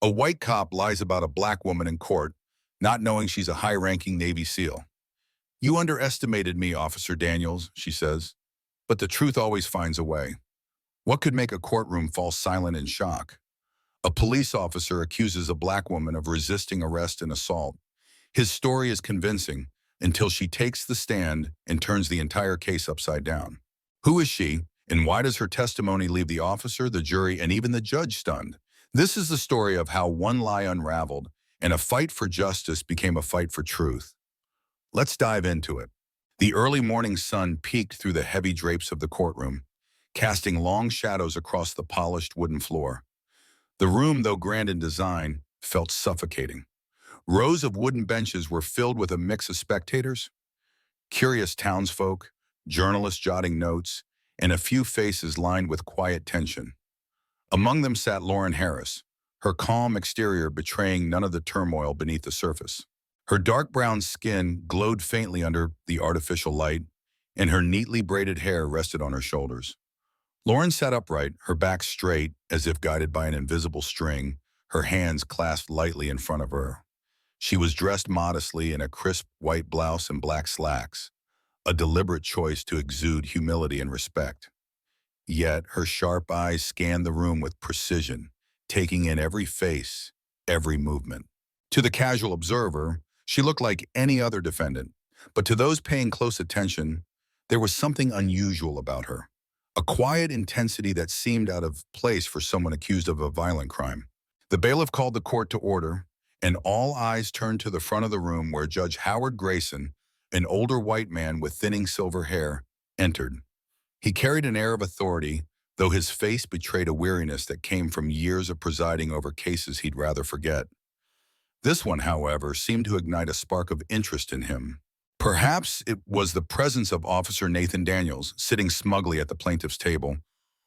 A white cop lies about a black woman in court, not knowing she's a high-ranking Navy SEAL. "You underestimated me, Officer Daniels," she says. But the truth always finds a way. What could make a courtroom fall silent in shock? A police officer accuses a black woman of resisting arrest and assault. His story is convincing until she takes the stand and turns the entire case upside down. Who is she, and why does her testimony leave the officer, the jury, and even the judge stunned? This is the story of how one lie unraveled and a fight for justice became a fight for truth. Let's dive into it. The early morning sun peeked through the heavy drapes of the courtroom, casting long shadows across the polished wooden floor. The room, though grand in design, felt suffocating. Rows of wooden benches were filled with a mix of spectators, curious townsfolk, journalists jotting notes, and a few faces lined with quiet tension. Among them sat Lauren Harris, her calm exterior betraying none of the turmoil beneath the surface. Her dark brown skin glowed faintly under the artificial light, and her neatly braided hair rested on her shoulders. Lauren sat upright, her back straight as if guided by an invisible string, her hands clasped lightly in front of her. She was dressed modestly in a crisp white blouse and black slacks, a deliberate choice to exude humility and respect. Yet her sharp eyes scanned the room with precision, taking in every face, every movement. To the casual observer, she looked like any other defendant, but to those paying close attention, there was something unusual about her. A quiet intensity that seemed out of place for someone accused of a violent crime. The bailiff called the court to order, and all eyes turned to the front of the room where Judge Howard Grayson, an older white man with thinning silver hair, entered. He carried an air of authority, though his face betrayed a weariness that came from years of presiding over cases he'd rather forget. This one, however, seemed to ignite a spark of interest in him. Perhaps it was the presence of Officer Nathan Daniels sitting smugly at the plaintiff's table,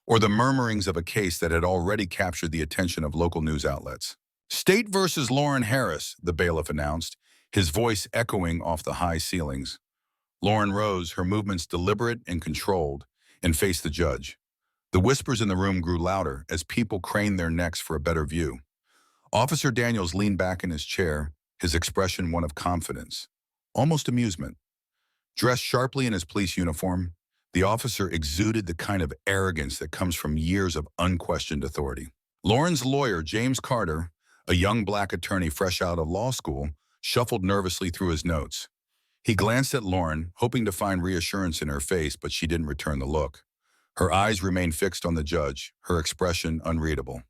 or the murmurings of a case that had already captured the attention of local news outlets. "State versus Lauren Harris," the bailiff announced, his voice echoing off the high ceilings. Lauren rose, her movements deliberate and controlled, and faced the judge. The whispers in the room grew louder as people craned their necks for a better view. Officer Daniels leaned back in his chair, his expression one of confidence, almost amusement. Dressed sharply in his police uniform, the officer exuded the kind of arrogance that comes from years of unquestioned authority. Lauren's lawyer, James Carter, a young black attorney fresh out of law school, shuffled nervously through his notes. He glanced at Lauren, hoping to find reassurance in her face, but she didn't return the look. Her eyes remained fixed on the judge, her expression unreadable.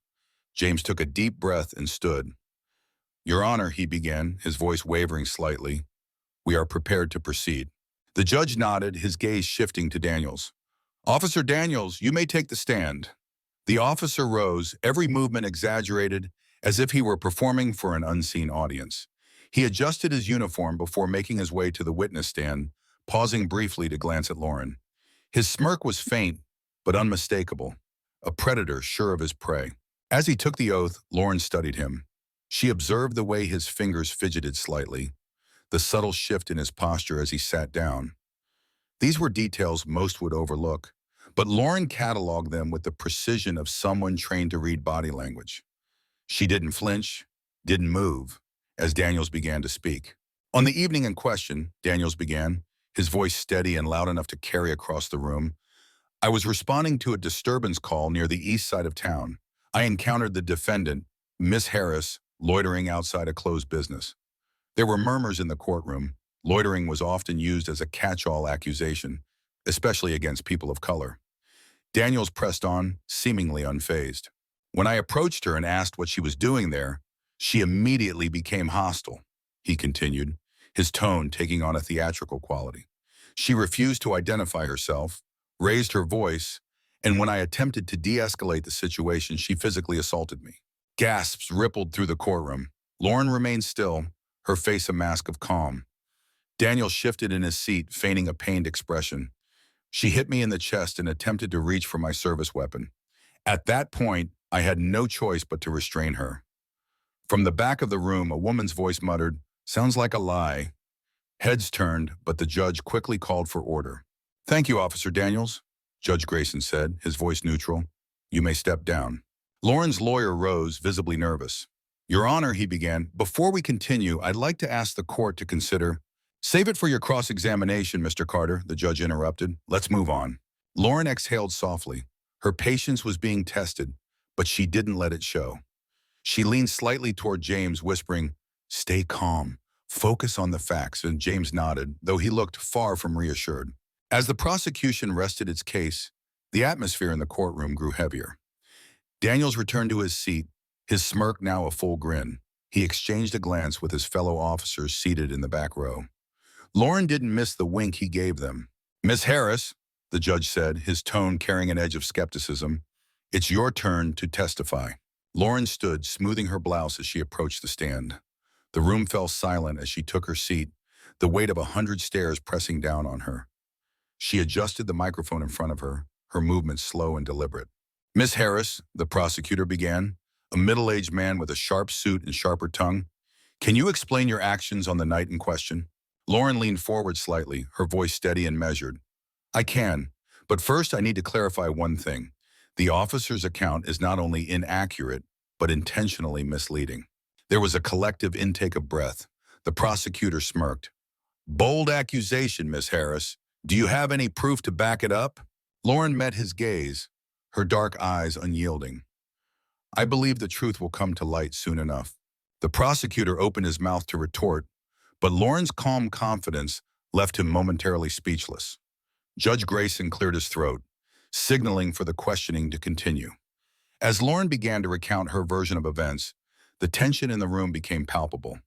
James took a deep breath and stood. "Your Honor," he began, his voice wavering slightly, "we are prepared to proceed." The judge nodded, his gaze shifting to Daniels. "Officer Daniels, you may take the stand." The officer rose, every movement exaggerated, as if he were performing for an unseen audience. He adjusted his uniform before making his way to the witness stand, pausing briefly to glance at Lauren. His smirk was faint, but unmistakable, a predator sure of his prey. As he took the oath, Lauren studied him. She observed the way his fingers fidgeted slightly, the subtle shift in his posture as he sat down. These were details most would overlook, but Lauren cataloged them with the precision of someone trained to read body language. She didn't flinch, didn't move, as Daniels began to speak. "On the evening in question," Daniels began, his voice steady and loud enough to carry across the room, "I was responding to a disturbance call near the east side of town. I encountered the defendant, Miss Harris, loitering outside a closed business. There were murmurs in the courtroom. Loitering was often used as a catch-all accusation, especially against people of color." Daniels pressed on, seemingly unfazed. "When I approached her and asked what she was doing there, she immediately became hostile," he continued, his tone taking on a theatrical quality. "She refused to identify herself, raised her voice, and when I attempted to de-escalate the situation, she physically assaulted me." Gasps rippled through the courtroom. Lauren remained still, her face a mask of calm. Daniel shifted in his seat, feigning a pained expression. "She hit me in the chest and attempted to reach for my service weapon. At that point, I had no choice but to restrain her." From the back of the room, a woman's voice muttered, "Sounds like a lie." Heads turned, but the judge quickly called for order. "Thank you, Officer Daniels," Judge Grayson said, his voice neutral. "You may step down." Lauren's lawyer rose, visibly nervous. Your Honor, he began, before we continue, I'd like to ask the court to consider— Save it for your cross-examination, Mr. Carter, the judge interrupted. Let's move on. Lauren exhaled softly. Her patience was being tested, but she didn't let it show. She leaned slightly toward James, whispering, "Stay calm. Focus on the facts," and James nodded, though he looked far from reassured. As the prosecution rested its case, the atmosphere in the courtroom grew heavier. Daniels returned to his seat, his smirk now a full grin. He exchanged a glance with his fellow officers seated in the back row. Lauren didn't miss the wink he gave them. "Miss Harris," the judge said, his tone carrying an edge of skepticism, "it's your turn to testify." Lauren stood, smoothing her blouse as she approached the stand. The room fell silent as she took her seat, the weight of 100 stares pressing down on her. She adjusted the microphone in front of her, her movements slow and deliberate. "Miss Harris," the prosecutor began, a middle-aged man with a sharp suit and sharper tongue, "can you explain your actions on the night in question?" Lauren leaned forward slightly, her voice steady and measured. "I can, but first I need to clarify one thing. The officer's account is not only inaccurate, but intentionally misleading." There was a collective intake of breath. The prosecutor smirked. "Bold accusation, Miss Harris. Do you have any proof to back it up?" Lauren met his gaze, her dark eyes unyielding. "I believe the truth will come to light soon enough." The prosecutor opened his mouth to retort, but Lauren's calm confidence left him momentarily speechless. Judge Grayson cleared his throat, signaling for the questioning to continue. As Lauren began to recount her version of events, the tension in the room became palpable.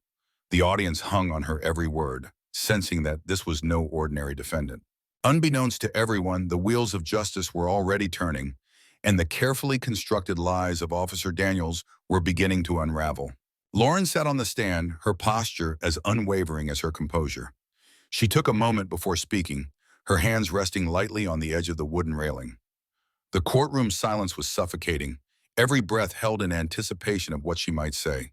The audience hung on her every word, sensing that this was no ordinary defendant. Unbeknownst to everyone, the wheels of justice were already turning, and the carefully constructed lies of Officer Daniels were beginning to unravel. Lauren sat on the stand, her posture as unwavering as her composure. She took a moment before speaking, her hands resting lightly on the edge of the wooden railing. The courtroom's silence was suffocating, every breath held in anticipation of what she might say.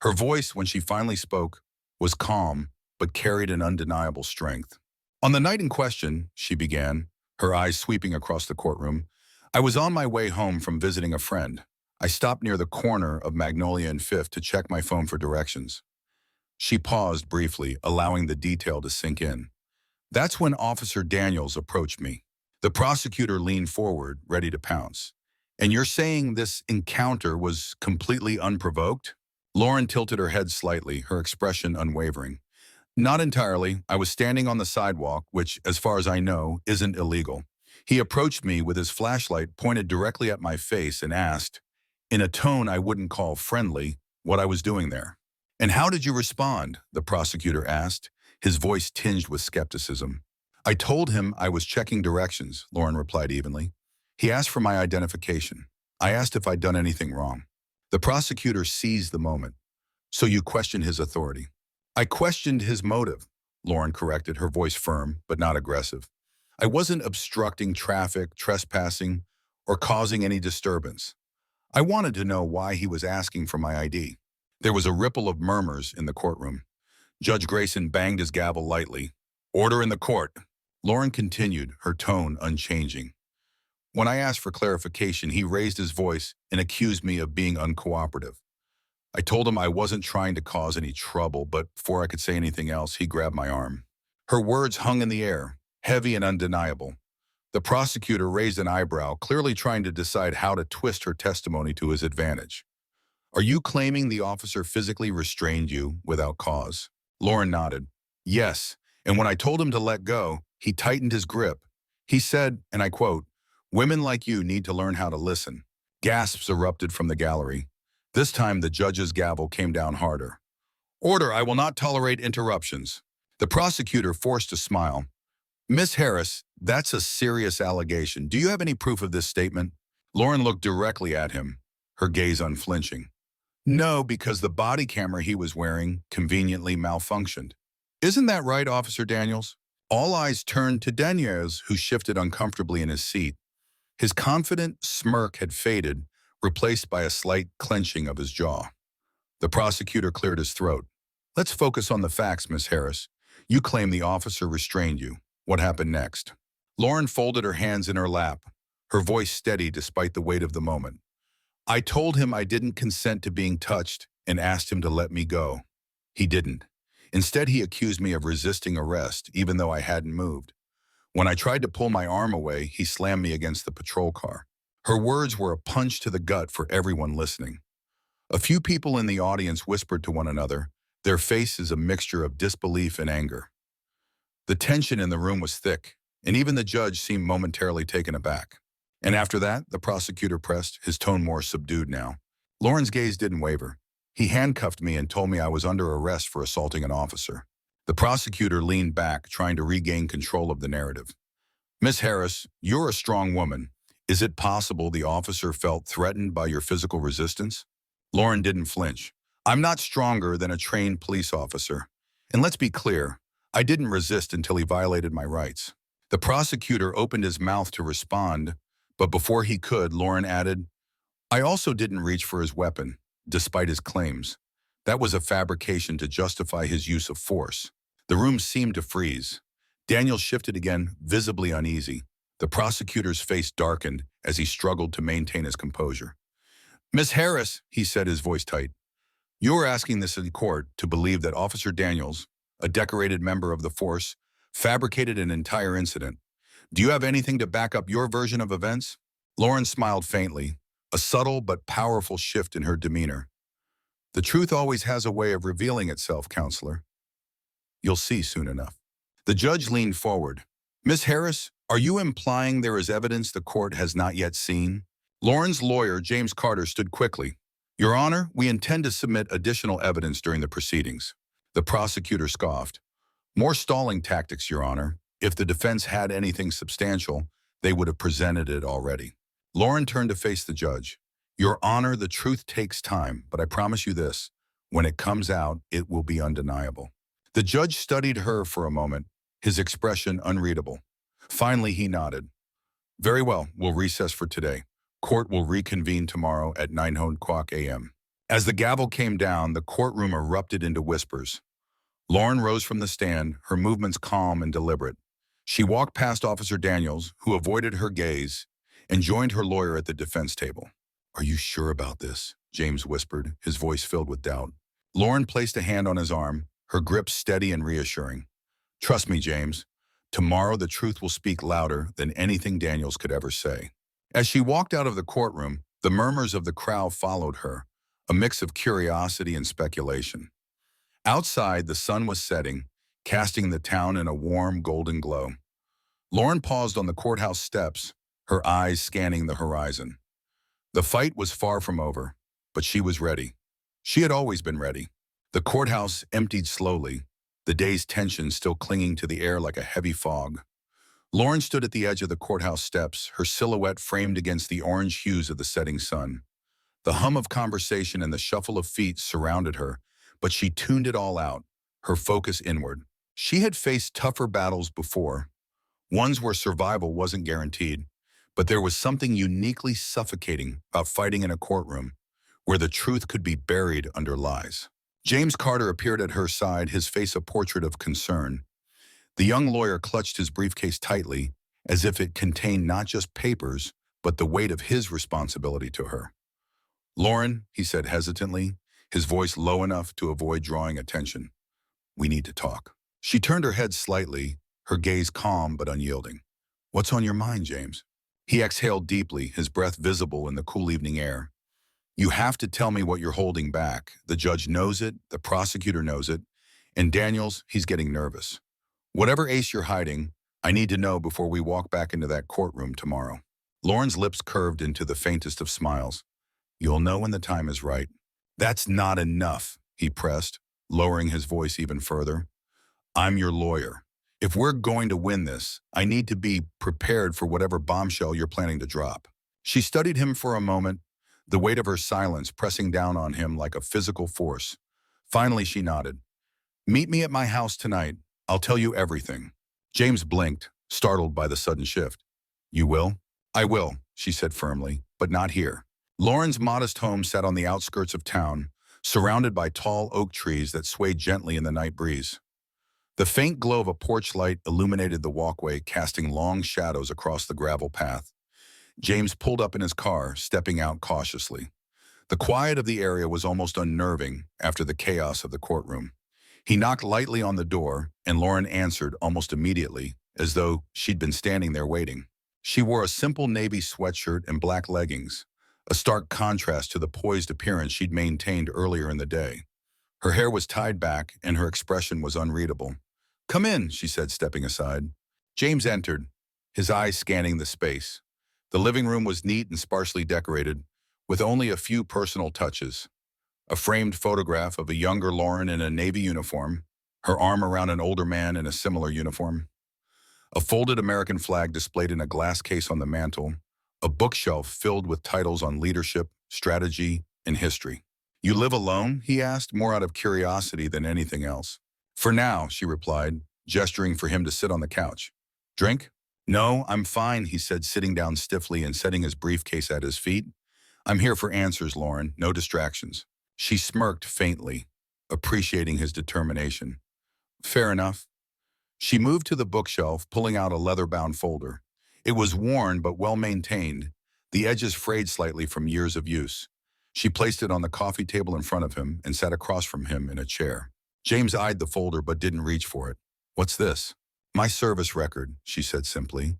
Her voice, when she finally spoke, was calm, but carried an undeniable strength. "On the night in question," she began, her eyes sweeping across the courtroom, "I was on my way home from visiting a friend. I stopped near the corner of Magnolia and Fifth to check my phone for directions." She paused briefly, allowing the detail to sink in. "That's when Officer Daniels approached me." The prosecutor leaned forward, ready to pounce. "And you're saying this encounter was completely unprovoked?" Lauren tilted her head slightly, her expression unwavering. "Not entirely. I was standing on the sidewalk, which, as far as I know, isn't illegal. He approached me with his flashlight pointed directly at my face and asked, in a tone I wouldn't call friendly, what I was doing there." "And how did you respond?" the prosecutor asked, his voice tinged with skepticism. "I told him I was checking directions," Lauren replied evenly. "He asked for my identification. I asked if I'd done anything wrong." The prosecutor seized the moment. "So you questioned his authority?" "I questioned his motive," Lauren corrected, her voice firm but not aggressive. "I wasn't obstructing traffic, trespassing, or causing any disturbance. I wanted to know why he was asking for my ID." There was a ripple of murmurs in the courtroom. Judge Grayson banged his gavel lightly. "Order in the court." Lauren continued, her tone unchanging. "When I asked for clarification, he raised his voice and accused me of being uncooperative. I told him I wasn't trying to cause any trouble, but before I could say anything else, he grabbed my arm." Her words hung in the air, heavy and undeniable. The prosecutor raised an eyebrow, clearly trying to decide how to twist her testimony to his advantage. "Are you claiming the officer physically restrained you without cause?" Lauren nodded. "Yes, and when I told him to let go, he tightened his grip. He said, and I quote, 'Women like you need to learn how to listen.'" Gasps erupted from the gallery. This time the judge's gavel came down harder. "Order, I will not tolerate interruptions." The prosecutor forced a smile. "Miss Harris, that's a serious allegation. Do you have any proof of this statement?" Lauren looked directly at him, her gaze unflinching. "No, because the body camera he was wearing conveniently malfunctioned." "Isn't that right, Officer Daniels?" All eyes turned to Daniels, who shifted uncomfortably in his seat. His confident smirk had faded, replaced by a slight clenching of his jaw. The prosecutor cleared his throat. "Let's focus on the facts, Miss Harris. You claim the officer restrained you. What happened next?" Lauren folded her hands in her lap, her voice steady despite the weight of the moment. "I told him I didn't consent to being touched, and asked him to let me go. He didn't. Instead, he accused me of resisting arrest, even though I hadn't moved. When I tried to pull my arm away, he slammed me against the patrol car. Her words were a punch to the gut for everyone listening. A few people in the audience whispered to one another, their faces a mixture of disbelief and anger. The tension in the room was thick, and even the judge seemed momentarily taken aback. And after that, the prosecutor pressed, his tone more subdued now. Lauren's gaze didn't waver. He handcuffed me and told me I was under arrest for assaulting an officer. The prosecutor leaned back, trying to regain control of the narrative. Miss Harris, you're a strong woman. Is it possible the officer felt threatened by your physical resistance? Lauren didn't flinch. I'm not stronger than a trained police officer. And let's be clear, I didn't resist until he violated my rights. The prosecutor opened his mouth to respond, but before he could, Lauren added, I also didn't reach for his weapon, despite his claims. That was a fabrication to justify his use of force. The room seemed to freeze. Daniel shifted again, visibly uneasy. The prosecutor's face darkened as he struggled to maintain his composure. Miss Harris, he said, his voice tight, you're asking this in court to believe that Officer Daniels, a decorated member of the force, fabricated an entire incident. Do you have anything to back up your version of events? Lauren smiled faintly, a subtle but powerful shift in her demeanor. The truth always has a way of revealing itself, counselor. You'll see soon enough. The judge leaned forward. Miss Harris, are you implying there is evidence the court has not yet seen? Lauren's lawyer, James Carter, stood quickly. Your Honor, we intend to submit additional evidence during the proceedings. The prosecutor scoffed. More stalling tactics, Your Honor. If the defense had anything substantial, they would have presented it already. Lauren turned to face the judge. Your Honor, the truth takes time, but I promise you this. When it comes out, it will be undeniable. The judge studied her for a moment, his expression unreadable. Finally, he nodded. Very well, we'll recess for today. Court will reconvene tomorrow at 9:00 a.m. As the gavel came down, the courtroom erupted into whispers. Lauren rose from the stand, her movements calm and deliberate. She walked past Officer Daniels, who avoided her gaze, and joined her lawyer at the defense table. Are you sure about this? James whispered, his voice filled with doubt. Lauren placed a hand on his arm, her grip steady and reassuring. Trust me, James. Tomorrow the truth will speak louder than anything Daniels could ever say. As she walked out of the courtroom, the murmurs of the crowd followed her, a mix of curiosity and speculation. Outside, the sun was setting, casting the town in a warm, golden glow. Lauren paused on the courthouse steps, her eyes scanning the horizon. The fight was far from over, but she was ready. She had always been ready. The courthouse emptied slowly, the day's tension still clinging to the air like a heavy fog. Lauren stood at the edge of the courthouse steps, her silhouette framed against the orange hues of the setting sun. The hum of conversation and the shuffle of feet surrounded her, but she tuned it all out, her focus inward. She had faced tougher battles before, ones where survival wasn't guaranteed, but there was something uniquely suffocating about fighting in a courtroom, where the truth could be buried under lies. James Carter appeared at her side, his face a portrait of concern. The young lawyer clutched his briefcase tightly, as if it contained not just papers, but the weight of his responsibility to her. Lauren, he said hesitantly, his voice low enough to avoid drawing attention. We need to talk. She turned her head slightly, her gaze calm but unyielding. What's on your mind, James? He exhaled deeply, his breath visible in the cool evening air. You have to tell me what you're holding back. The judge knows it, the prosecutor knows it, and Daniels, he's getting nervous. Whatever ace you're hiding, I need to know before we walk back into that courtroom tomorrow. Lauren's lips curved into the faintest of smiles. You'll know when the time is right. That's not enough, he pressed, lowering his voice even further. I'm your lawyer. If we're going to win this, I need to be prepared for whatever bombshell you're planning to drop. She studied him for a moment, the weight of her silence pressing down on him like a physical force. Finally, she nodded. Meet me at my house tonight. I'll tell you everything. James blinked, startled by the sudden shift. You will? I will, she said firmly, but not here. Lauren's modest home sat on the outskirts of town, surrounded by tall oak trees that swayed gently in the night breeze. The faint glow of a porch light illuminated the walkway, casting long shadows across the gravel path. James pulled up in his car, stepping out cautiously. The quiet of the area was almost unnerving after the chaos of the courtroom. He knocked lightly on the door, and Lauren answered almost immediately, as though she'd been standing there waiting. She wore a simple navy sweatshirt and black leggings, a stark contrast to the poised appearance she'd maintained earlier in the day. Her hair was tied back, and her expression was unreadable. "Come in," she said, stepping aside. James entered, his eyes scanning the space. The living room was neat and sparsely decorated, with only a few personal touches. A framed photograph of a younger Lauren in a Navy uniform, her arm around an older man in a similar uniform. A folded American flag displayed in a glass case on the mantel. A bookshelf filled with titles on leadership, strategy, and history. "You live alone?" he asked, more out of curiosity than anything else. "For now," she replied, gesturing for him to sit on the couch. "Drink?" "No, I'm fine," he said, sitting down stiffly and setting his briefcase at his feet. "I'm here for answers, Lauren, no distractions." She smirked faintly, appreciating his determination. "Fair enough." She moved to the bookshelf, pulling out a leather-bound folder. It was worn but well-maintained, the edges frayed slightly from years of use. She placed it on the coffee table in front of him and sat across from him in a chair. James eyed the folder but didn't reach for it. "What's this?" "My service record," she said simply.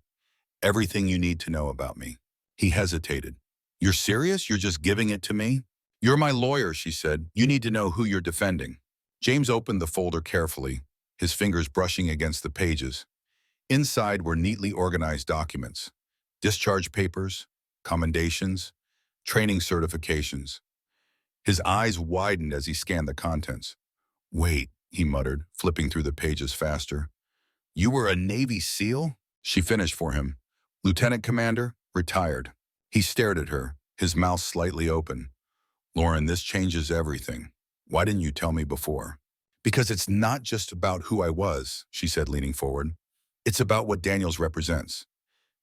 "Everything you need to know about me." He hesitated. "You're serious? You're just giving it to me?" "You're my lawyer," she said. "You need to know who you're defending." James opened the folder carefully, his fingers brushing against the pages. Inside were neatly organized documents, discharge papers, commendations, training certifications. His eyes widened as he scanned the contents. "Wait," he muttered, flipping through the pages faster. "You were a Navy SEAL?" She finished for him. "Lieutenant Commander, retired." He stared at her, his mouth slightly open. "Lauren, this changes everything. Why didn't you tell me before?" "Because it's not just about who I was," she said, leaning forward. "It's about what Daniels represents.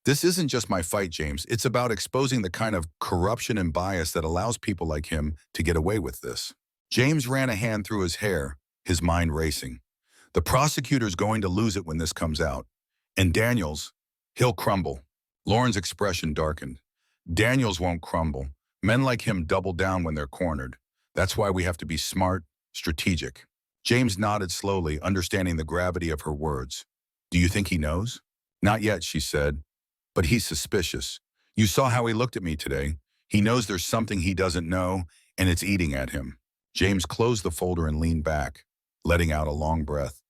This isn't just my fight, James. It's about exposing the kind of corruption and bias that allows people like him to get away with this." James ran a hand through his hair, his mind racing. The prosecutor's going to lose it when this comes out. And Daniels, he'll crumble. Lauren's expression darkened. "Daniels won't crumble. Men like him double down when they're cornered. That's why we have to be smart, strategic." James nodded slowly, understanding the gravity of her words. "Do you think he knows?" "Not yet," she said. "But he's suspicious. You saw how he looked at me today. He knows there's something he doesn't know, and it's eating at him." James closed the folder and leaned back, letting out a long breath.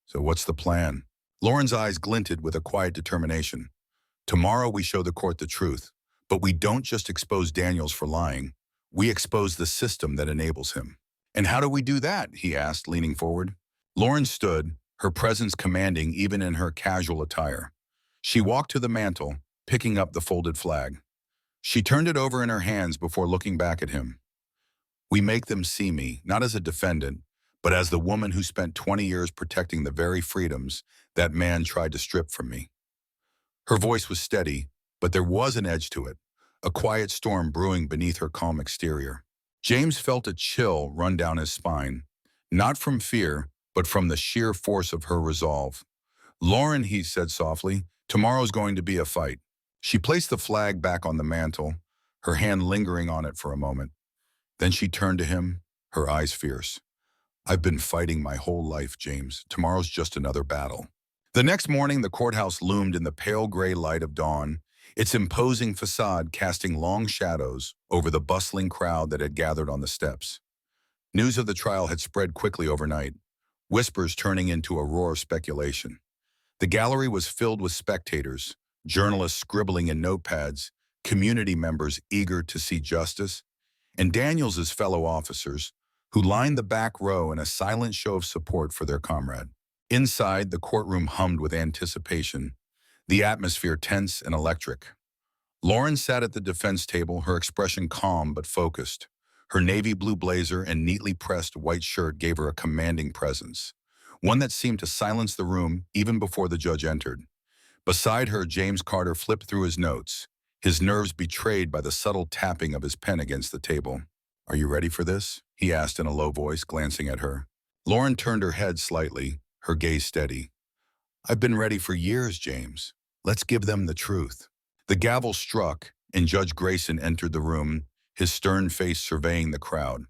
"So what's the plan?" Lauren's eyes glinted with a quiet determination. "Tomorrow we show the court the truth, but we don't just expose Daniels for lying. We expose the system that enables him." "And how do we do that?" he asked, leaning forward. Lauren stood, her presence commanding even in her casual attire. She walked to the mantel, picking up the folded flag. She turned it over in her hands before looking back at him. "We make them see me, not as a defendant, but as the woman who spent 20 years protecting the very freedoms that man tried to strip from me." Her voice was steady, but there was an edge to it, a quiet storm brewing beneath her calm exterior. James felt a chill run down his spine, not from fear, but from the sheer force of her resolve. "Lauren," he said softly, "tomorrow's going to be a fight." She placed the flag back on the mantel, her hand lingering on it for a moment. Then she turned to him, her eyes fierce. "I've been fighting my whole life, James. Tomorrow's just another battle." The next morning, the courthouse loomed in the pale gray light of dawn, its imposing facade casting long shadows over the bustling crowd that had gathered on the steps. News of the trial had spread quickly overnight, whispers turning into a roar of speculation. The gallery was filled with spectators, journalists scribbling in notepads, community members eager to see justice, and Daniels's fellow officers, who lined the back row in a silent show of support for their comrade. Inside, the courtroom hummed with anticipation, the atmosphere tense and electric. Lauren sat at the defense table, her expression calm but focused. Her navy blue blazer and neatly pressed white shirt gave her a commanding presence, one that seemed to silence the room even before the judge entered. Beside her, James Carter flipped through his notes, his nerves betrayed by the subtle tapping of his pen against the table. "Are you ready for this?" he asked in a low voice, glancing at her. Lauren turned her head slightly, her gaze steady. "I've been ready for years, James. Let's give them the truth." The gavel struck, and Judge Grayson entered the room, his stern face surveying the crowd.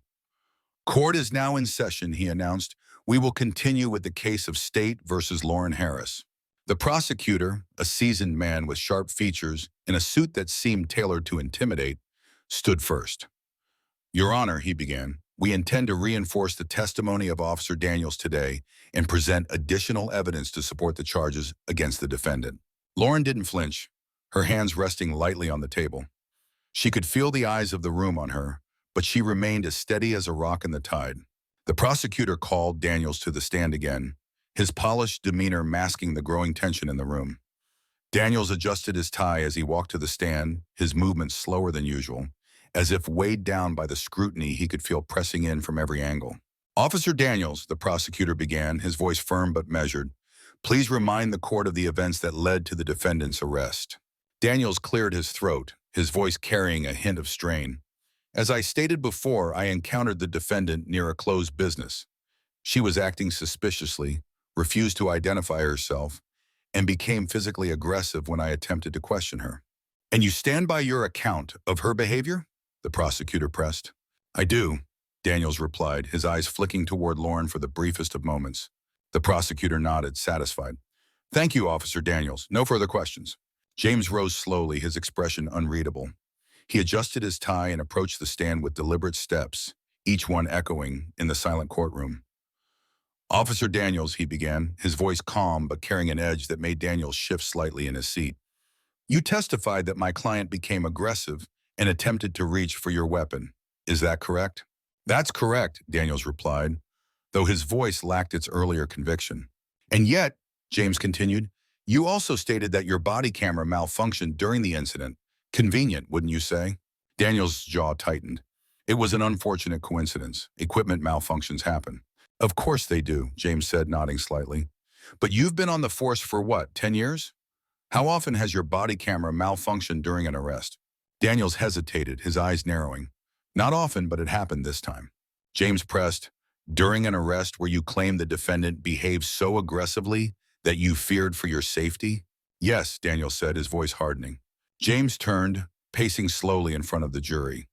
Court is now in session, he announced. We will continue with the case of State versus Lauren Harris. The prosecutor, a seasoned man with sharp features in a suit that seemed tailored to intimidate, stood first. Your Honor, he began, we intend to reinforce the testimony of Officer Daniels today and present additional evidence to support the charges against the defendant. Lauren didn't flinch, her hands resting lightly on the table. She could feel the eyes of the room on her, but she remained as steady as a rock in the tide. The prosecutor called Daniels to the stand again, his polished demeanor masking the growing tension in the room. Daniels adjusted his tie as he walked to the stand, his movements slower than usual, as if weighed down by the scrutiny he could feel pressing in from every angle. Officer Daniels, the prosecutor began, his voice firm but measured, please remind the court of the events that led to the defendant's arrest. Daniels cleared his throat, his voice carrying a hint of strain. As I stated before, I encountered the defendant near a closed business. She was acting suspiciously, refused to identify herself, and became physically aggressive when I attempted to question her. And you stand by your account of her behavior? The prosecutor pressed. I do, Daniels replied, his eyes flicking toward Lauren for the briefest of moments. The prosecutor nodded, satisfied. Thank you, Officer Daniels. No further questions. James rose slowly, his expression unreadable. He adjusted his tie and approached the stand with deliberate steps, each one echoing in the silent courtroom. Officer Daniels, he began, his voice calm but carrying an edge that made Daniels shift slightly in his seat. You testified that my client became aggressive and attempted to reach for your weapon. Is that correct? That's correct, Daniels replied, though his voice lacked its earlier conviction. And yet, James continued, you also stated that your body camera malfunctioned during the incident. Convenient, wouldn't you say? Daniels' jaw tightened. It was an unfortunate coincidence. Equipment malfunctions happen. Of course they do, James said, nodding slightly. But you've been on the force for what, 10 years? How often has your body camera malfunctioned during an arrest? Daniels hesitated, his eyes narrowing. Not often, but it happened this time. James pressed, during an arrest where you claim the defendant behaved so aggressively that you feared for your safety? Yes, Daniels said, his voice hardening. James turned, pacing slowly in front of the jury.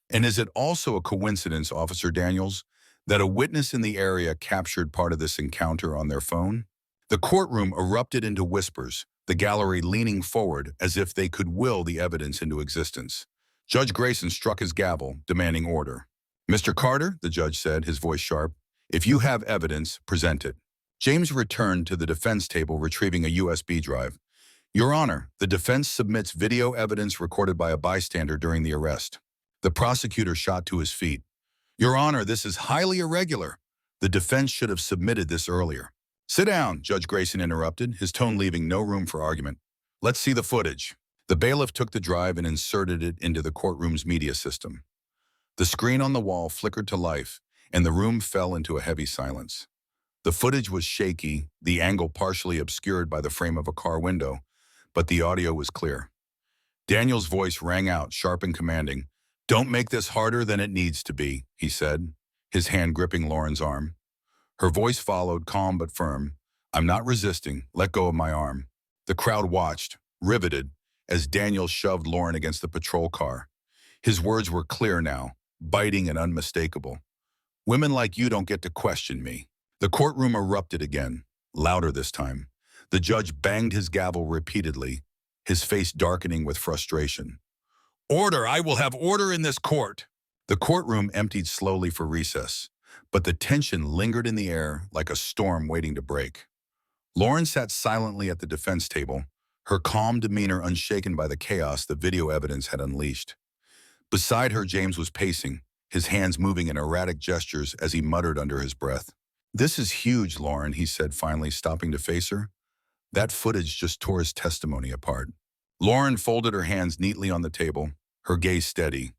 And is it also a coincidence, Officer Daniels, that a witness in the area captured part of this encounter on their phone? The courtroom erupted into whispers, the gallery leaning forward as if they could will the evidence into existence. Judge Grayson struck his gavel, demanding order. Mr. Carter, the judge said, his voice sharp, if you have evidence, present it. James returned to the defense table, retrieving a USB drive. Your Honor, the defense submits video evidence recorded by a bystander during the arrest. The prosecutor shot to his feet. Your Honor, this is highly irregular. The defense should have submitted this earlier. Sit down, Judge Grayson interrupted, his tone leaving no room for argument. Let's see the footage. The bailiff took the drive and inserted it into the courtroom's media system. The screen on the wall flickered to life, and the room fell into a heavy silence. The footage was shaky, the angle partially obscured by the frame of a car window, but the audio was clear. Daniel's voice rang out, sharp and commanding. Don't make this harder than it needs to be, he said, his hand gripping Lauren's arm. Her voice followed, calm but firm. I'm not resisting. Let go of my arm. The crowd watched, riveted, as Daniel shoved Lauren against the patrol car. His words were clear now, biting and unmistakable. Women like you don't get to question me. The courtroom erupted again, louder this time. The judge banged his gavel repeatedly, his face darkening with frustration. Order! I will have order in this court! The courtroom emptied slowly for recess, but the tension lingered in the air like a storm waiting to break. Lauren sat silently at the defense table, her calm demeanor unshaken by the chaos the video evidence had unleashed. Beside her, James was pacing, his hands moving in erratic gestures as he muttered under his breath. This is huge, Lauren, he said, finally stopping to face her. That footage just tore his testimony apart. Lauren folded her hands neatly on the table, her gaze steady.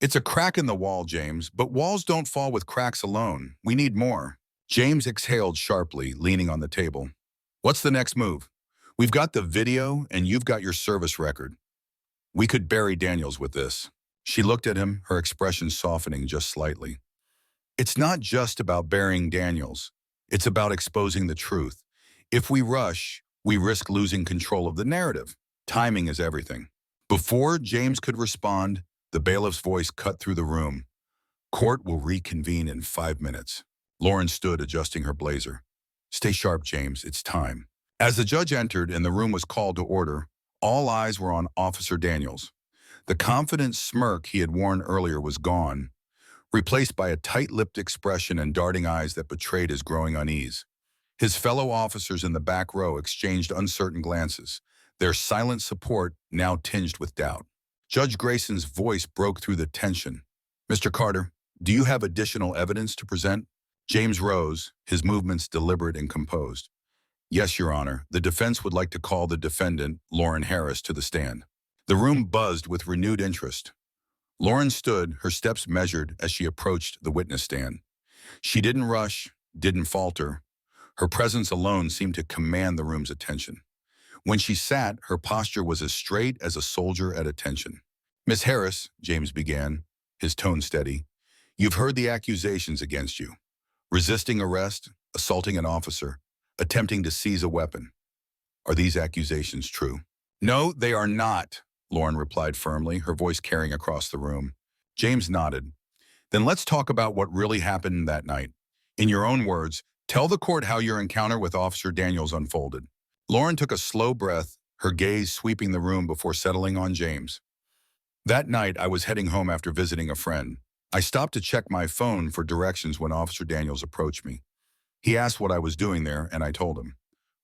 It's a crack in the wall, James, but walls don't fall with cracks alone. We need more. James exhaled sharply, leaning on the table. What's the next move? We've got the video, and you've got your service record. We could bury Daniels with this. She looked at him, her expression softening just slightly. It's not just about burying Daniels. It's about exposing the truth. If we rush, we risk losing control of the narrative. Timing is everything. Before James could respond, The bailiff's voice cut through the room. Court will reconvene in 5 minutes. Lauren stood, adjusting her blazer. Stay sharp, James. It's time. As the judge entered and the room was called to order, all eyes were on Officer Daniels. The confident smirk he had worn earlier was gone, replaced by a tight-lipped expression and darting eyes that betrayed his growing unease. His fellow officers in the back row exchanged uncertain glances, their silent support now tinged with doubt. Judge Grayson's voice broke through the tension. Mr. Carter, do you have additional evidence to present? James rose, his movements deliberate and composed. Yes, Your Honor. The defense would like to call the defendant, Lauren Harris, to the stand. The room buzzed with renewed interest. Lauren stood, her steps measured as she approached the witness stand. She didn't rush, didn't falter. Her presence alone seemed to command the room's attention. When she sat, her posture was as straight as a soldier at attention. Miss Harris, James began, his tone steady, you've heard the accusations against you. Resisting arrest, assaulting an officer, attempting to seize a weapon. Are these accusations true? No, they are not, Lauren replied firmly, her voice carrying across the room. James nodded. Then let's talk about what really happened that night. In your own words, tell the court how your encounter with Officer Daniels unfolded. Lauren took a slow breath, her gaze sweeping the room before settling on James. That night, I was heading home after visiting a friend. I stopped to check my phone for directions when Officer Daniels approached me. He asked what I was doing there, and I told him.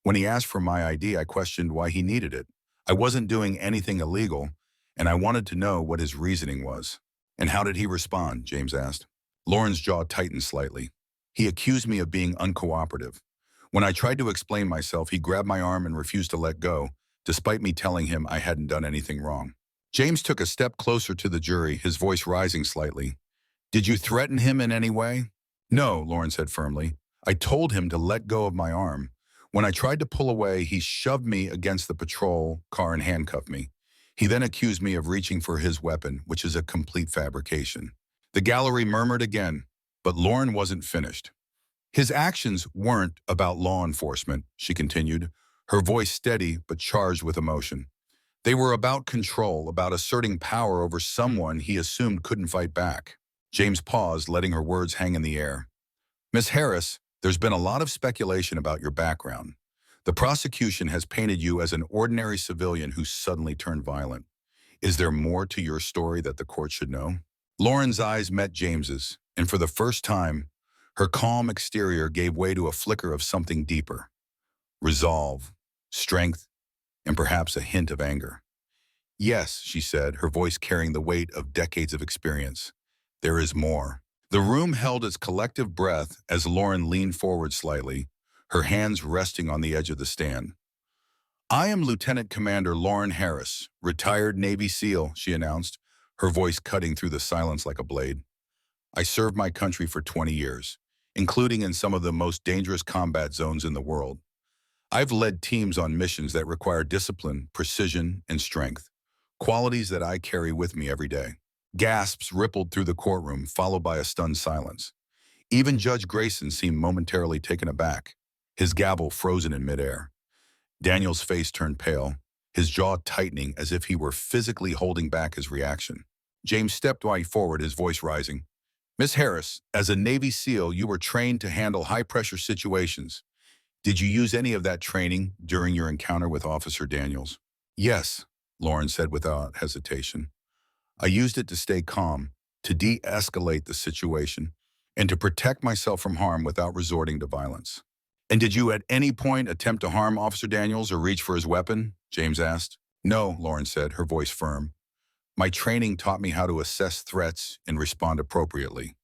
When he asked for my ID, I questioned why he needed it. I wasn't doing anything illegal, and I wanted to know what his reasoning was. And how did he respond? James asked. Lauren's jaw tightened slightly. He accused me of being uncooperative. When I tried to explain myself, he grabbed my arm and refused to let go, despite me telling him I hadn't done anything wrong. James took a step closer to the jury, his voice rising slightly. Did you threaten him in any way? No, Lauren said firmly. I told him to let go of my arm. When I tried to pull away, he shoved me against the patrol car and handcuffed me. He then accused me of reaching for his weapon, which is a complete fabrication. The gallery murmured again, but Lauren wasn't finished. His actions weren't about law enforcement, she continued, her voice steady but charged with emotion. They were about control, about asserting power over someone he assumed couldn't fight back. James paused, letting her words hang in the air. Miss Harris, there's been a lot of speculation about your background. The prosecution has painted you as an ordinary civilian who suddenly turned violent. Is there more to your story that the court should know? Lauren's eyes met James's, and for the first time, her calm exterior gave way to a flicker of something deeper. Resolve, strength, and perhaps a hint of anger. Yes, she said, her voice carrying the weight of decades of experience. There is more. The room held its collective breath as Lauren leaned forward slightly, her hands resting on the edge of the stand. I am Lieutenant Commander Lauren Harris, retired Navy SEAL, she announced, her voice cutting through the silence like a blade. I served my country for 20 years, including in some of the most dangerous combat zones in the world. I've led teams on missions that require discipline, precision, and strength, qualities that I carry with me every day. Gasps rippled through the courtroom, followed by a stunned silence. Even Judge Grayson seemed momentarily taken aback, his gavel frozen in midair. Daniel's face turned pale, his jaw tightening as if he were physically holding back his reaction. James stepped forward, his voice rising. Miss Harris, as a Navy SEAL, you were trained to handle high-pressure situations. Did you use any of that training during your encounter with Officer Daniels? Yes, Lauren said without hesitation. I used it to stay calm, to de-escalate the situation, and to protect myself from harm without resorting to violence. And did you at any point attempt to harm Officer Daniels or reach for his weapon? James asked. No, Lauren said, her voice firm. My training taught me how to assess threats and respond appropriately.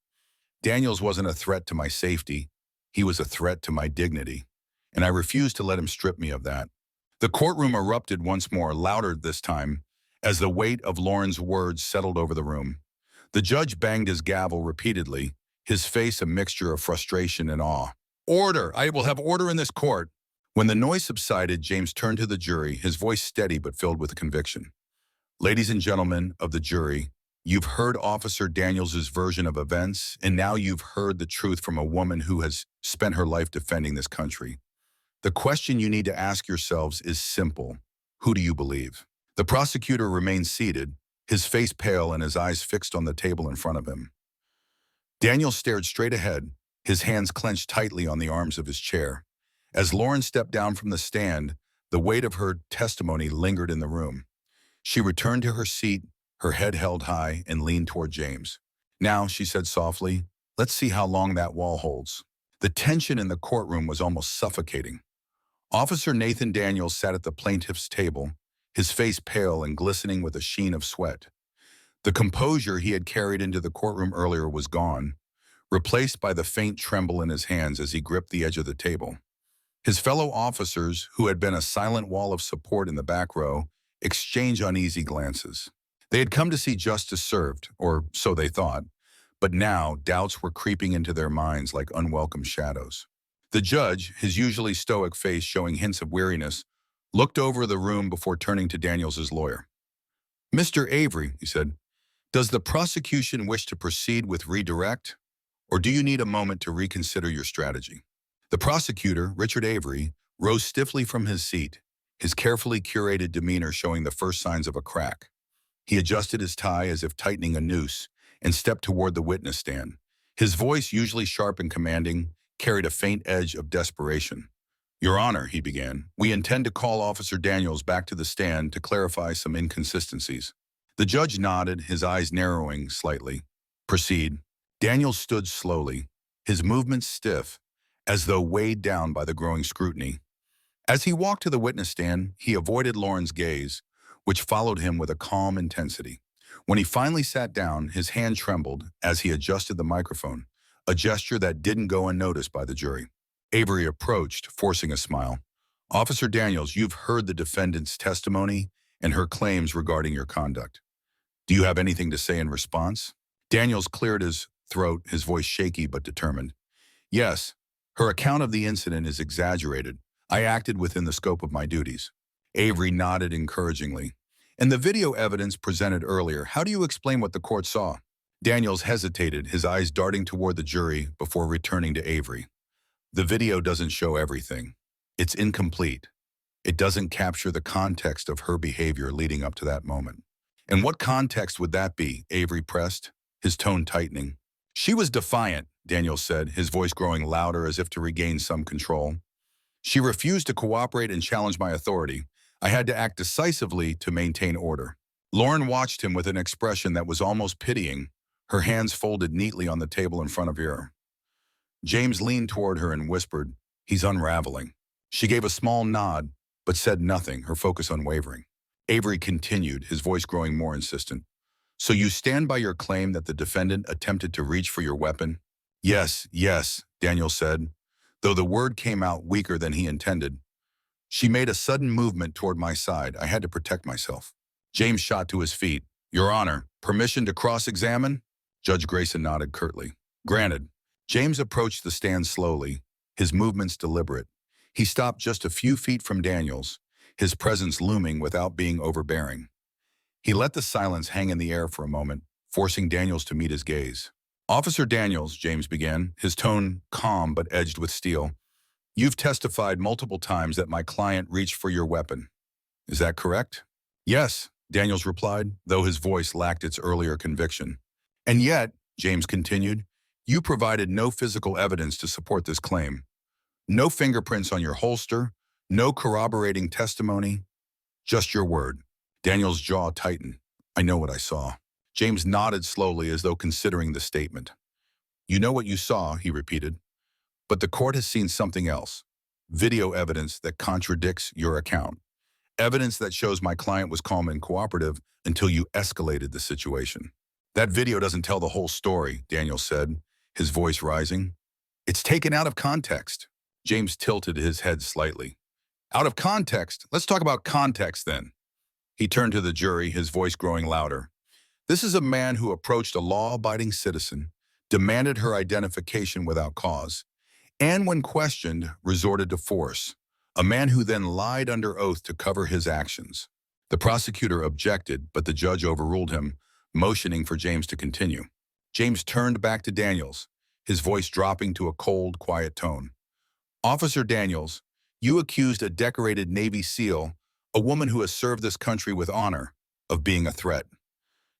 Daniels wasn't a threat to my safety. He was a threat to my dignity, and I refused to let him strip me of that. The courtroom erupted once more, louder this time, as the weight of Lauren's words settled over the room. The judge banged his gavel repeatedly, his face a mixture of frustration and awe. Order! I will have order in this court. When the noise subsided, James turned to the jury, his voice steady but filled with conviction. Ladies and gentlemen of the jury, you've heard Officer Daniels' version of events, and now you've heard the truth from a woman who has spent her life defending this country. The question you need to ask yourselves is simple. Who do you believe? The prosecutor remained seated, his face pale and his eyes fixed on the table in front of him. Daniel stared straight ahead, his hands clenched tightly on the arms of his chair. As Lauren stepped down from the stand, the weight of her testimony lingered in the room. She returned to her seat, her head held high, and leaned toward James. "Now," she said softly, "let's see how long that wall holds." The tension in the courtroom was almost suffocating. Officer Nathan Daniels sat at the plaintiff's table, his face pale and glistening with a sheen of sweat. The composure he had carried into the courtroom earlier was gone, replaced by the faint tremble in his hands as he gripped the edge of the table. His fellow officers, who had been a silent wall of support in the back row, exchanged uneasy glances. They had come to see justice served, or so they thought, but now doubts were creeping into their minds like unwelcome shadows. The judge, his usually stoic face showing hints of weariness, looked over the room before turning to Daniels' lawyer. "Mr. Avery," he said, "does the prosecution wish to proceed with redirect, or do you need a moment to reconsider your strategy?" The prosecutor, Richard Avery, rose stiffly from his seat, his carefully curated demeanor showing the first signs of a crack. He adjusted his tie as if tightening a noose and stepped toward the witness stand. His voice, usually sharp and commanding, carried a faint edge of desperation. "Your Honor," he began, "we intend to call Officer Daniels back to the stand to clarify some inconsistencies." The judge nodded, his eyes narrowing slightly. "Proceed." Daniels stood slowly, his movements stiff, as though weighed down by the growing scrutiny. As he walked to the witness stand, he avoided Lauren's gaze, which followed him with a calm intensity. When he finally sat down, his hand trembled as he adjusted the microphone, a gesture that didn't go unnoticed by the jury. Avery approached, forcing a smile. "Officer Daniels, you've heard the defendant's testimony and her claims regarding your conduct. Do you have anything to say in response?" Daniels cleared his throat, his voice shaky but determined. "Yes, her account of the incident is exaggerated. I acted within the scope of my duties." Avery nodded encouragingly. "And the video evidence presented earlier, how do you explain what the court saw?" Daniels hesitated, his eyes darting toward the jury before returning to Avery. "The video doesn't show everything. It's incomplete. It doesn't capture the context of her behavior leading up to that moment." "And what context would that be?" Avery pressed, his tone tightening. "She was defiant," Daniels said, his voice growing louder as if to regain some control. "She refused to cooperate and challenge my authority. I had to act decisively to maintain order." Lauren watched him with an expression that was almost pitying, her hands folded neatly on the table in front of her. James leaned toward her and whispered, "He's unraveling." She gave a small nod, but said nothing, her focus unwavering. Avery continued, his voice growing more insistent. "So you stand by your claim that the defendant attempted to reach for your weapon?" Yes, Daniel said, though the word came out weaker than he intended. "She made a sudden movement toward my side. I had to protect myself." James shot to his feet. "Your Honor, permission to cross-examine?" Judge Grayson nodded curtly. "Granted." James approached the stand slowly, his movements deliberate. He stopped just a few feet from Daniels, his presence looming without being overbearing. He let the silence hang in the air for a moment, forcing Daniels to meet his gaze. "Officer Daniels," James began, his tone calm but edged with steel, "you've testified multiple times that my client reached for your weapon. Is that correct?" "Yes," Daniels replied, though his voice lacked its earlier conviction. "And yet," James continued, "you provided no physical evidence to support this claim. No fingerprints on your holster, no corroborating testimony, just your word." Daniels' jaw tightened. "I know what I saw." James nodded slowly as though considering the statement. "You know what you saw," he repeated, "but the court has seen something else. Video evidence that contradicts your account. Evidence that shows my client was calm and cooperative until you escalated the situation." "That video doesn't tell the whole story," Daniel said, his voice rising. "It's taken out of context." James tilted his head slightly. "Out of context? Let's talk about context then." He turned to the jury, his voice growing louder. "This is a man who approached a law-abiding citizen, demanded her identification without cause, and when questioned, resorted to force. A man who then lied under oath to cover his actions." The prosecutor objected, but the judge overruled him, motioning for James to continue. James turned back to Daniels, his voice dropping to a cold, quiet tone. "Officer Daniels, you accused a decorated Navy SEAL, a woman who has served this country with honor, of being a threat.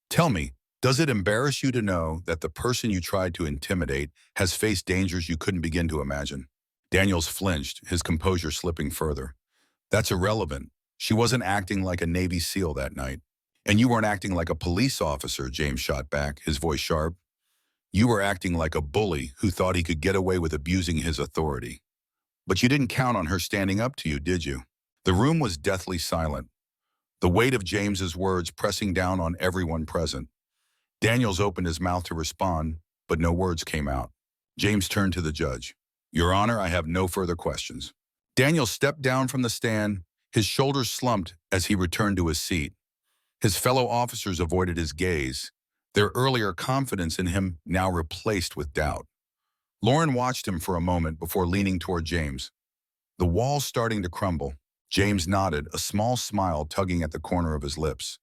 Tell me, does it embarrass you to know that the person you tried to intimidate has faced dangers you couldn't begin to imagine? Daniels flinched, his composure slipping further. That's irrelevant. She wasn't acting like a Navy SEAL that night. And you weren't acting like a police officer, James shot back, his voice sharp. You were acting like a bully who thought he could get away with abusing his authority. But you didn't count on her standing up to you, did you? The room was deathly silent, the weight of James's words pressing down on everyone present. Daniels opened his mouth to respond, but no words came out. James turned to the judge. Your Honor, I have no further questions. Daniels stepped down from the stand, his shoulders slumped as he returned to his seat. His fellow officers avoided his gaze, their earlier confidence in him now replaced with doubt. Lauren watched him for a moment before leaning toward James. The wall's starting to crumble. James nodded, a small smile tugging at the corner of his lips.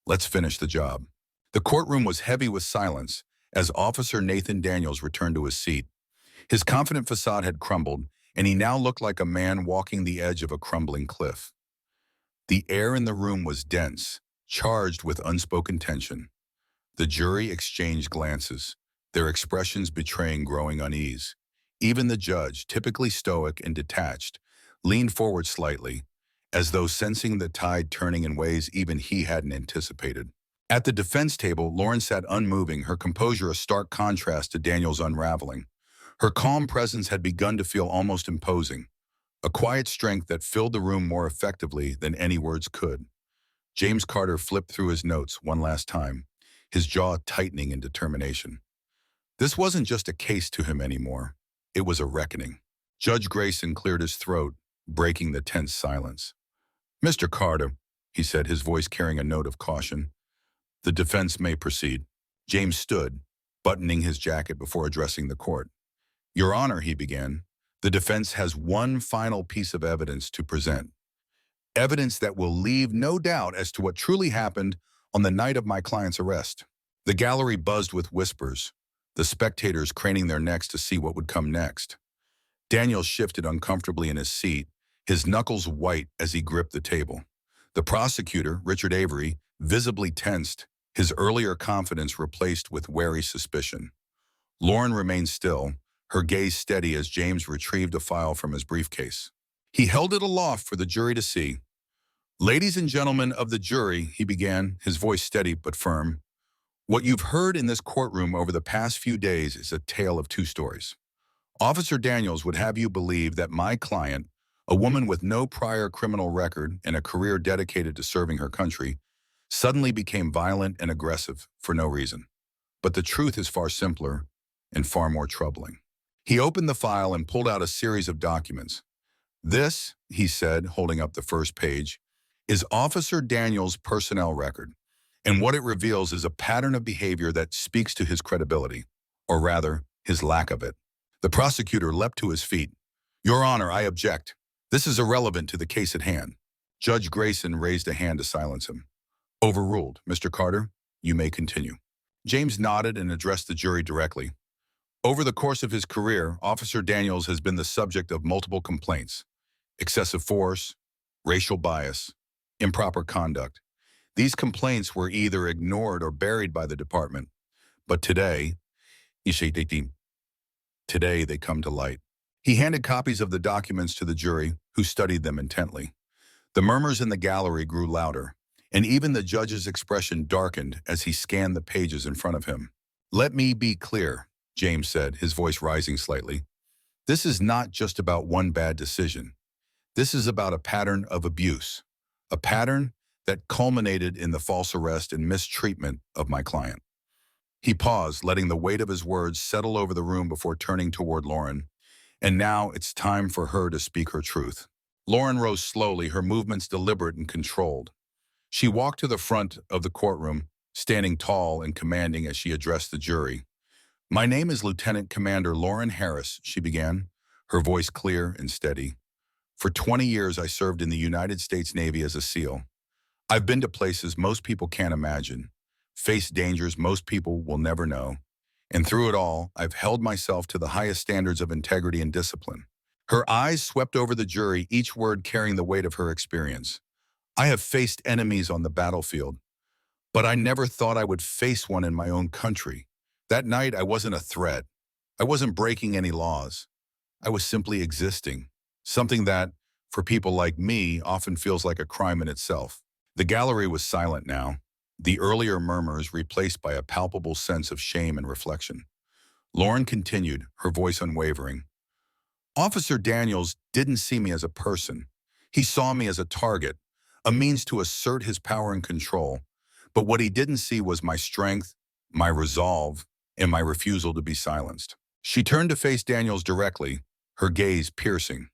Let's finish the job. The courtroom was heavy with silence as Officer Nathan Daniels returned to his seat. His confident facade had crumbled, and he now looked like a man walking the edge of a crumbling cliff. The air in the room was dense, charged with unspoken tension. The jury exchanged glances, their expressions betraying growing unease. Even the judge, typically stoic and detached, leaned forward slightly, as though sensing the tide turning in ways even he hadn't anticipated. At the defense table, Lauren sat unmoving, her composure a stark contrast to Daniel's unraveling. Her calm presence had begun to feel almost imposing, a quiet strength that filled the room more effectively than any words could. James Carter flipped through his notes one last time, his jaw tightening in determination. This wasn't just a case to him anymore. It was a reckoning. Judge Grayson cleared his throat, breaking the tense silence. Mr. Carter, he said, his voice carrying a note of caution, the defense may proceed. James stood, buttoning his jacket before addressing the court. Your Honor, he began, the defense has one final piece of evidence to present. Evidence that will leave no doubt as to what truly happened on the night of my client's arrest. The gallery buzzed with whispers, the spectators craning their necks to see what would come next. Daniel shifted uncomfortably in his seat, his knuckles white as he gripped the table. The prosecutor, Richard Avery, visibly tensed, his earlier confidence replaced with wary suspicion. Lauren remained still, her gaze steady as James retrieved a file from his briefcase. He held it aloft for the jury to see. Ladies and gentlemen of the jury, he began, his voice steady but firm. What you've heard in this courtroom over the past few days is a tale of two stories. Officer Daniels would have you believe that my client, a woman with no prior criminal record and a career dedicated to serving her country, suddenly became violent and aggressive for no reason. But the truth is far simpler and far more troubling. He opened the file and pulled out a series of documents. This, he said, holding up the first page, is Officer Daniels' personnel record, and what it reveals is a pattern of behavior that speaks to his credibility, or rather, his lack of it. The prosecutor leapt to his feet. Your Honor, I object. This is irrelevant to the case at hand. Judge Grayson raised a hand to silence him. Overruled. Mr. Carter, you may continue. James nodded and addressed the jury directly. Over the course of his career, Officer Daniels has been the subject of multiple complaints. Excessive force, racial bias, improper conduct. These complaints were either ignored or buried by the department. But today they come to light. He handed copies of the documents to the jury, who studied them intently. The murmurs in the gallery grew louder, and even the judge's expression darkened as he scanned the pages in front of him. Let me be clear, James said, his voice rising slightly. This is not just about one bad decision. This is about a pattern of abuse, a pattern that culminated in the false arrest and mistreatment of my client. He paused, letting the weight of his words settle over the room before turning toward Lauren. And now it's time for her to speak her truth. Lauren rose slowly, her movements deliberate and controlled. She walked to the front of the courtroom, standing tall and commanding as she addressed the jury. My name is Lieutenant Commander Lauren Harris, she began, her voice clear and steady. For 20 years, I served in the United States Navy as a SEAL. I've been to places most people can't imagine, faced dangers most people will never know, and through it all, I've held myself to the highest standards of integrity and discipline. Her eyes swept over the jury, each word carrying the weight of her experience. I have faced enemies on the battlefield, But I never thought I would face one in my own country. That night, I wasn't a threat. I wasn't breaking any laws. I was simply existing, something that, for people like me, often feels like a crime in itself. The gallery was silent now, the earlier murmurs replaced by a palpable sense of shame and reflection. Lauren continued, her voice unwavering. Officer Daniels didn't see me as a person. He saw me as a target, a means to assert his power and control. But what he didn't see was my strength, my resolve, and my refusal to be silenced. She turned to face Daniels directly, her gaze piercing.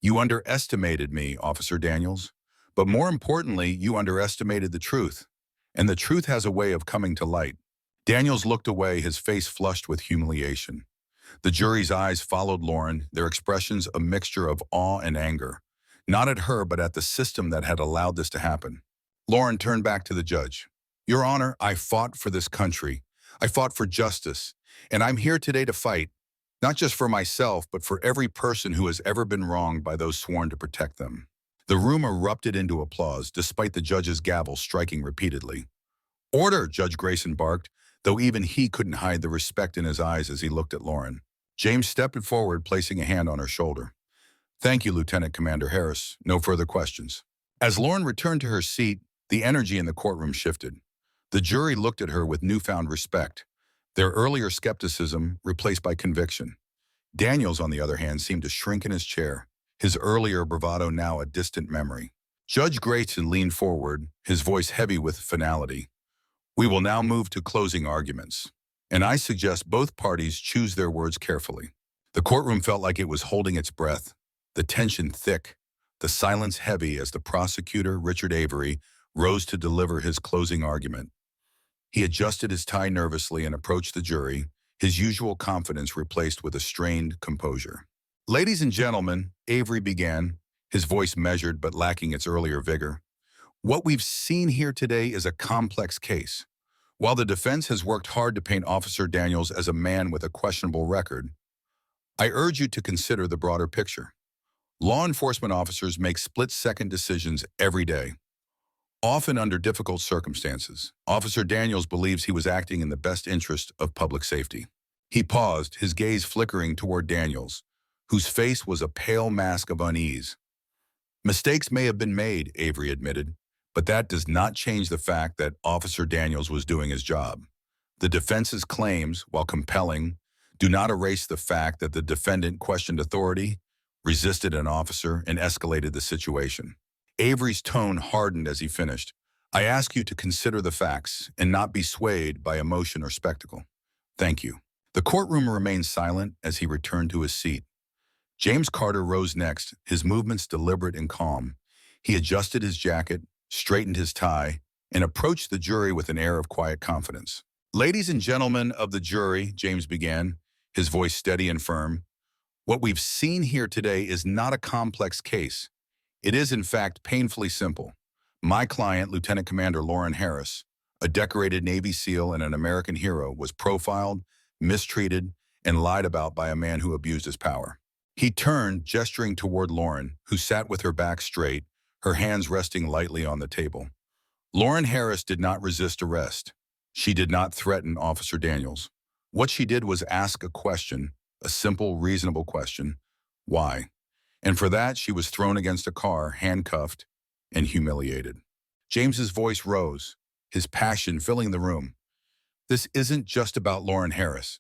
You underestimated me, Officer Daniels. But more importantly, you underestimated the truth. And the truth has a way of coming to light. Daniels looked away, his face flushed with humiliation. The jury's eyes followed Lauren, their expressions a mixture of awe and anger. Not at her, but at the system that had allowed this to happen. Lauren turned back to the judge. Your Honor, I fought for this country. I fought for justice. And I'm here today to fight, not just for myself, but for every person who has ever been wronged by those sworn to protect them. The room erupted into applause, despite the judge's gavel striking repeatedly. Order, Judge Grayson barked, though even he couldn't hide the respect in his eyes as he looked at Lauren. James stepped forward, placing a hand on her shoulder. Thank you, Lieutenant Commander Harris. No further questions. As Lauren returned to her seat, the energy in the courtroom shifted. The jury looked at her with newfound respect, their earlier skepticism replaced by conviction. Daniels, on the other hand, seemed to shrink in his chair, his earlier bravado now a distant memory. Judge Grayson leaned forward, his voice heavy with finality. We will now move to closing arguments, and I suggest both parties choose their words carefully. The courtroom felt like it was holding its breath, the tension thick, the silence heavy as the prosecutor, Richard Avery, rose to deliver his closing argument. He adjusted his tie nervously and approached the jury, his usual confidence replaced with a strained composure. Ladies and gentlemen, Avery began, his voice measured but lacking its earlier vigor. What we've seen here today is a complex case. While the defense has worked hard to paint Officer Daniels as a man with a questionable record, I urge you to consider the broader picture. Law enforcement officers make split-second decisions every day, often under difficult circumstances. Officer Daniels believes he was acting in the best interest of public safety. He paused, his gaze flickering toward Daniels, whose face was a pale mask of unease. Mistakes may have been made, Avery admitted, but that does not change the fact that Officer Daniels was doing his job. The defense's claims, while compelling, do not erase the fact that the defendant questioned authority, resisted an officer, and escalated the situation. Avery's tone hardened as he finished. I ask you to consider the facts and not be swayed by emotion or spectacle. Thank you. The courtroom remained silent as he returned to his seat. James Carter rose next, his movements deliberate and calm. He adjusted his jacket, straightened his tie, and approached the jury with an air of quiet confidence. Ladies and gentlemen of the jury, James began, his voice steady and firm, what we've seen here today is not a complex case. It is, in fact, painfully simple. My client, Lieutenant Commander Lauren Harris, a decorated Navy SEAL and an American hero, was profiled, mistreated, and lied about by a man who abused his power. He turned, gesturing toward Lauren, who sat with her back straight, her hands resting lightly on the table. Lauren Harris did not resist arrest. She did not threaten Officer Daniels. What she did was ask a question, a simple, reasonable question. Why? And for that, she was thrown against a car, handcuffed, and humiliated. James's voice rose, his passion filling the room. This isn't just about Lauren Harris.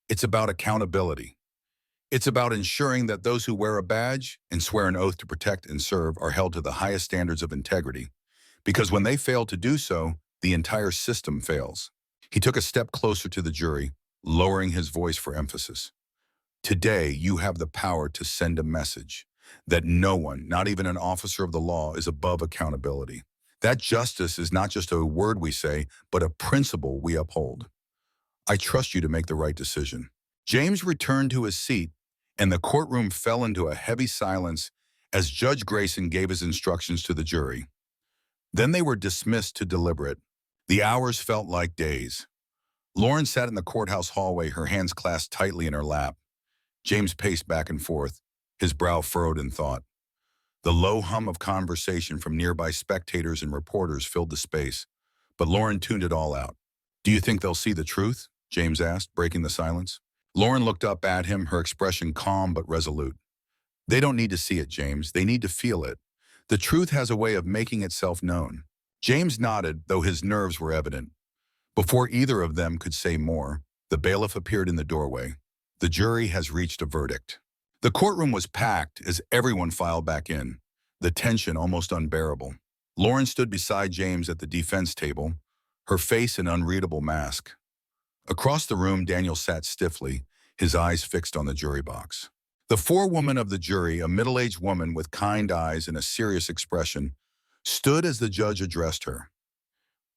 It's about accountability. It's about ensuring that those who wear a badge and swear an oath to protect and serve are held to the highest standards of integrity. Because when they fail to do so, the entire system fails. He took a step closer to the jury, lowering his voice for emphasis. Today, you have the power to send a message that no one, not even an officer of the law, is above accountability. That justice is not just a word we say, but a principle we uphold. I trust you to make the right decision. James returned to his seat, and the courtroom fell into a heavy silence as Judge Grayson gave his instructions to the jury. Then they were dismissed to deliberate. The hours felt like days. Lauren sat in the courthouse hallway, her hands clasped tightly in her lap. James paced back and forth, his brow furrowed in thought. The low hum of conversation from nearby spectators and reporters filled the space, But Lauren tuned it all out. "Do you think they'll see the truth?" James asked, breaking the silence. Lauren looked up at him, her expression calm but resolute. "They don't need to see it, James. They need to feel it. The truth has a way of making itself known." James nodded, though his nerves were evident. Before either of them could say more, the bailiff appeared in the doorway. "The jury has reached a verdict." The courtroom was packed as everyone filed back in, the tension almost unbearable. Lauren stood beside James at the defense table, her face an unreadable mask. Across the room, Daniel sat stiffly, his eyes fixed on the jury box. The forewoman of the jury, a middle-aged woman with kind eyes and a serious expression, stood as the judge addressed her.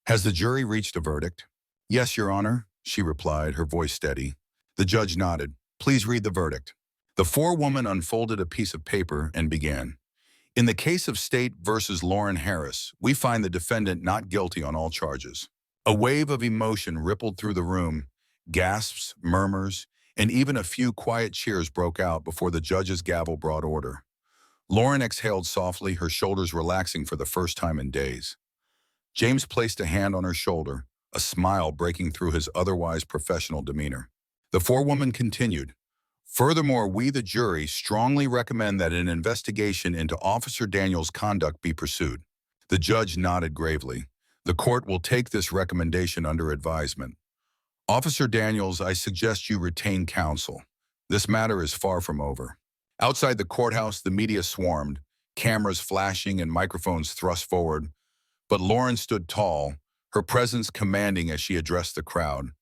"Has the jury reached a verdict?" "Yes, Your Honor," she replied, her voice steady. The judge nodded. "Please read the verdict." The forewoman unfolded a piece of paper and began. "In the case of State versus Lauren Harris, we find the defendant not guilty on all charges." A wave of emotion rippled through the room. Gasps, murmurs, and even a few quiet cheers broke out before the judge's gavel brought order. Lauren exhaled softly, her shoulders relaxing for the first time in days. James placed a hand on her shoulder, a smile breaking through his otherwise professional demeanor. The forewoman continued. "Furthermore, we, the jury, strongly recommend that an investigation into Officer Daniels' conduct be pursued." The judge nodded gravely. "The court will take this recommendation under advisement. Officer Daniels, I suggest you retain counsel. This matter is far from over." Outside the courthouse, the media swarmed, cameras flashing and microphones thrust forward. But Lauren stood tall, her presence commanding as she addressed the crowd.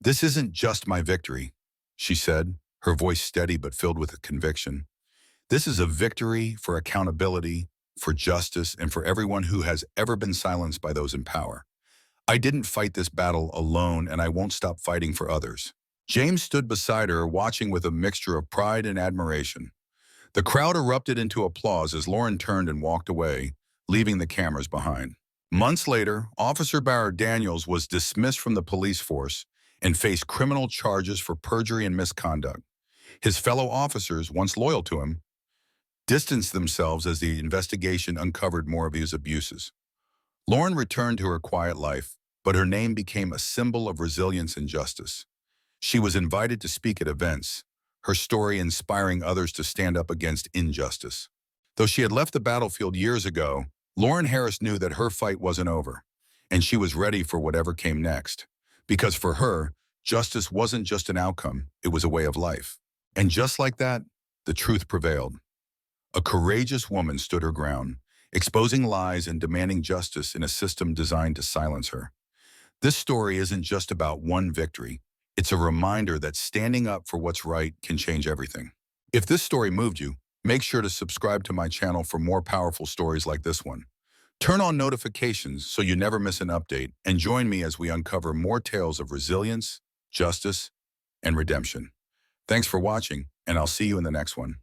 "This isn't just my victory," she said, her voice steady but filled with conviction. "This is a victory for accountability, for justice, and for everyone who has ever been silenced by those in power. I didn't fight this battle alone, and I won't stop fighting for others." James stood beside her, watching with a mixture of pride and admiration. The crowd erupted into applause as Lauren turned and walked away, leaving the cameras behind. Months later, Officer Barry Daniels was dismissed from the police force and faced criminal charges for perjury and misconduct. His fellow officers, once loyal to him, distanced themselves as the investigation uncovered more of his abuses. Lauren returned to her quiet life, but her name became a symbol of resilience and justice. She was invited to speak at events, her story inspiring others to stand up against injustice. Though she had left the battlefield years ago, Lauren Harris knew that her fight wasn't over, and she was ready for whatever came next. Because for her, justice wasn't just an outcome, it was a way of life. And just like that, the truth prevailed. A courageous woman stood her ground, exposing lies and demanding justice in a system designed to silence her. This story isn't just about one victory. It's a reminder that standing up for what's right can change everything. If this story moved you, make sure to subscribe to my channel for more powerful stories like this one. Turn on notifications so you never miss an update, and join me as we uncover more tales of resilience, justice, and redemption. Thanks for watching, and I'll see you in the next one.